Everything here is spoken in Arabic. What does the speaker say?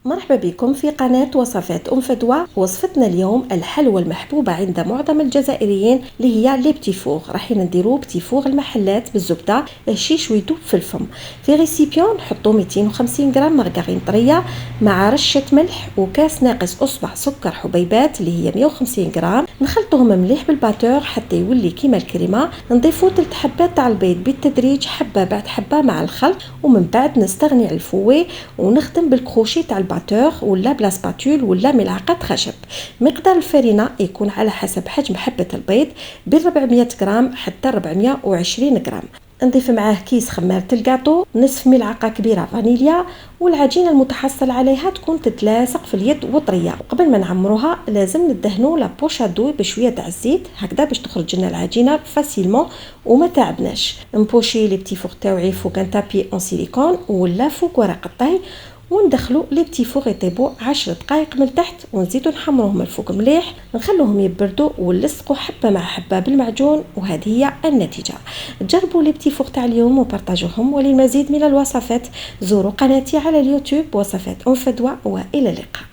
مرحبا بكم في قناة وصفات فدوى. وصفتنا اليوم الحلوى المحبوبة عند معظم الجزائريين اللي هي لي بتي فور. راح نديرو بتي فور المحلات بالزبدة شيش ويدوب في الفم. في ريسيبيون نحطو 250 غرام مارغرين طرية مع رشة ملح وكاس ناقص اصبع سكر حبيبات اللي هي 150 غرام. نخلطوهم مليح بالباتور حتى يولي كيما الكريمة. نضيفو 3 حبات تاع البيض بالتدريج حبة بعد حبة مع الخلط، ومن بعد نستغني على الفوي ونخدم بالكروشي تاع الباتور ولا بلا سباتول ولا ملعقه خشب. مقدار الفرينه يكون على حسب حجم حبه البيض بين 400 غرام حتى 420 غرام. نضيف معاه كيس خمارة الكاطو، نصف ملعقة كبيرة فانيليا، والعجينة المتحصل عليها تكون تتلاصق في اليد وطرية. وقبل ما نعمروها لازم ندهنو لا بوشادو بشوية تاع الزيت هكذا باش تخرج لنا العجينة فاسيلمون وما تعبناش. نبوشي لي بتي فور تاوعي فوق ان تابي اون سيليكون ولا فوق ورق الطهي، وندخلوا لي بتي فور يطيبوا 10 دقائق من تحت، ونزيدوا نحمروهم الفوق مليح، نخلوهم يبردوا ونلصقوا حبه مع حبه بالمعجون. وهذه هي النتيجه. جربوا لي بتي فور تاع اليوم وبارطاجوهم، وللمزيد من الوصفات زوروا قناتي على اليوتيوب وصفات فدوى، والى اللقاء.